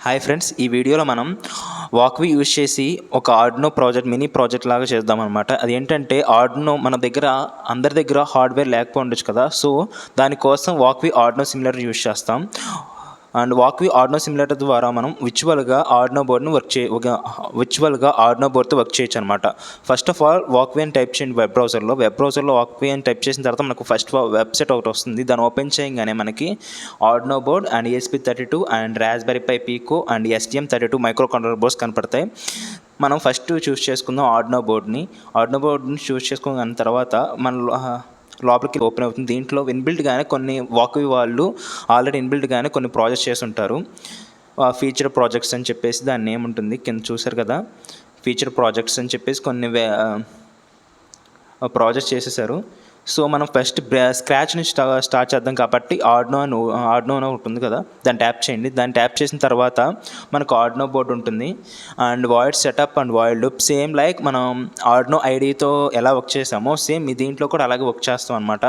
Hi friends, ఈ వీడియోలో మనం వాక్వి యూజ్ చేసి ఒక ఆర్డినో ప్రాజెక్ట్ మినీ ప్రాజెక్ట్ లాగా చేద్దామన్నమాట. అదేంటంటే ఆర్డినో మన దగ్గర అందరి దగ్గర హార్డ్వేర్ లేకపోయి ఉండొచ్చు కదా. సో దానికోసం వాక్వి ఆర్డినో సిమ్యులేటర్ యూజ్ చేస్తాం. అండ్ వాక్వి ఆర్డినో సిమ్యులేటర్ ద్వారా మనం విర్చువల్గా ఆర్డినో బోర్డ్ని ఆర్డినో బోర్డ్తో వర్క్ చేయొచ్చు అనమాట. ఫస్ట్ ఆఫ్ ఆల్ వాక్వి అని టైప్ చేయండి వెబ్ బ్రౌజర్లో వాక్వి అని టైప్ చేసిన తర్వాత మనకు ఫస్ట్ వెబ్సైట్ ఒకటి వస్తుంది. దాన్ని ఓపెన్ చేయగానే మనకి Arduino board and ESP32 and Raspberry Pi Pico and STM32 microcontroller boards కనపడతాయి. మనం ఫస్ట్ చూస్ చేసుకుందాం ఆర్డినో బోర్డ్ని చూస్ చేసుకున్న తర్వాత మన లోపలికి ఓపెన్ అవుతుంది. దీంట్లో ఇన్బిల్ట్గానే కొన్ని వాక్వి వాళ్ళు ఆల్రెడీ ఇన్బిల్ట్గానే కొన్ని ప్రాజెక్ట్స్ చేసి ఉంటారు. ఫీచర్ ప్రాజెక్ట్స్ అని చెప్పేసి దాని నేమ్ ఉంటుంది, కింద చూసారు కదా. ఫీచర్ ప్రాజెక్ట్స్ అని చెప్పేసి కొన్ని ప్రాజెక్ట్స్ చేసేసారు. సో మనం ఫస్ట్ స్క్రాచ్ నుంచి స్టార్ట్ చేద్దాం కాబట్టి ఆర్డినో ఉంటుంది కదా, దాన్ని ట్యాప్ చేయండి. దాన్ని ట్యాప్ చేసిన తర్వాత మనకు ఆర్డినో బోర్డ్ ఉంటుంది and void setup and void loop same like మనం ఆర్డినో ఐడితో ఎలా వర్క్ చేసామో సేమ్ మీ దీంట్లో కూడా అలాగే వర్క్ చేస్తాం అనమాట.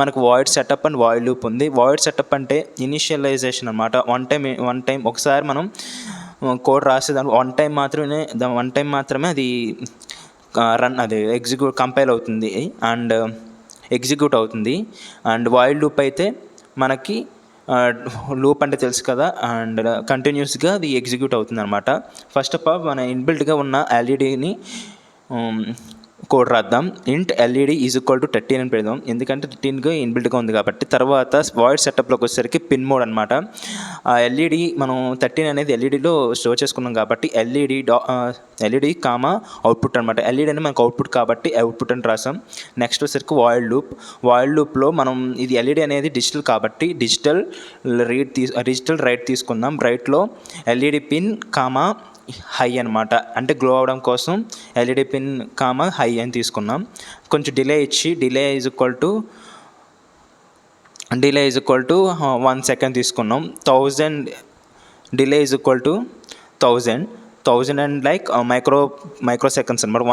మనకు void setup and void loop ఉంది. వాయిడ్ సెటప్ అంటే ఇనిషియలైజేషన్ అనమాట. వన్ టైం ఒకసారి మనం కోడ్ రాసేదాన్ని వన్ టైం మాత్రమే అది కంపైల్ అవుతుంది అండ్ ఎగ్జిక్యూట్ అవుతుంది. అండ్ వాయిడ్ లూప్ అయితే మనకి లూప్ అంటే తెలుసు కదా, అండ్ కంటిన్యూస్గా అది ఎగ్జిక్యూట్ అవుతుంది అనమాట. ఫస్ట్ ఆఫ్ ఆల్ మన ఇన్బిల్ట్గా ఉన్న ఎల్ఈడిని కోడ్ రాద్దాం. ఇంట్ LED ఈజ్ ఈక్వల్ టు 13 అని పెడదాం, ఎందుకంటే 13గా ఇన్బిల్ట్గా ఉంది కాబట్టి. తర్వాత వాయిడ్ సెటప్లోకి వచ్చేసరికి పిన్ మోడ్ అనమాట. LED మనం 13 అనేది ఎల్ఈడిలో స్టోర్ చేసుకున్నాం కాబట్టి ఎల్ఈడి కామా అవుట్పుట్ అనమాట. ఎల్ఈడి అనేది మనకు అవుట్పుట్ కాబట్టి అవుట్పుట్ అని రాసాం. నెక్స్ట్ వచ్చేసరికి వాయిడ్ లూప్లో మనం ఇది ఎల్ఈడి అనేది డిజిటల్ కాబట్టి డిజిటల్ రైట్ తీసుకుందాం. రైట్లో ఎల్ఈడి పిన్ కామా హై అనమాట, అంటే గ్లో అవడం కోసం ఎల్ఈడి పిన్ కామా హై అని తీసుకున్నాం. కొంచెం డిలే ఇచ్చి delay is equal to 1 second తీసుకున్నాం. 1000 delay is equal to 1000 and like micro seconds అనమాట.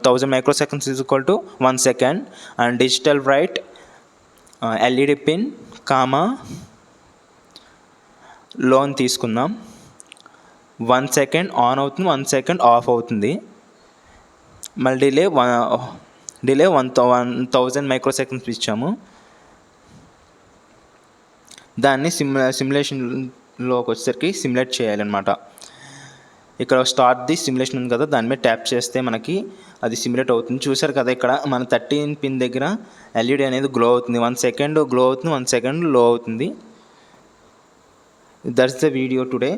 1000 micro seconds is equal to 1 second. And digital right LED pin comma లో అని తీసుకుందాం. 1 సెకండ్ ఆన్ అవుతుంది, 1 సెకండ్ ఆఫ్ అవుతుంది. మళ్ళీ డిలే 1000 మైక్రో సెకండ్స్ ఇచ్చాము. దాన్ని సిమ్యులేషన్లోకి వచ్చేసరికి సిమ్యులేట్ చేయాలన్నమాట. ఇక్కడ స్టార్ట్ ది సిమ్యులేషన్ ఉంది కదా, దాని మీద ట్యాప్ చేస్తే మనకి అది సిమ్యులేట్ అవుతుంది. చూసారు కదా, ఇక్కడ మన 13 పిన్ దగ్గర ఎల్ఈడి అనేది గ్లో అవుతుంది. 1 సెకండ్ గ్లో అవుతుంది, 1 సెకండ్ లో అవుతుంది. That's the video today.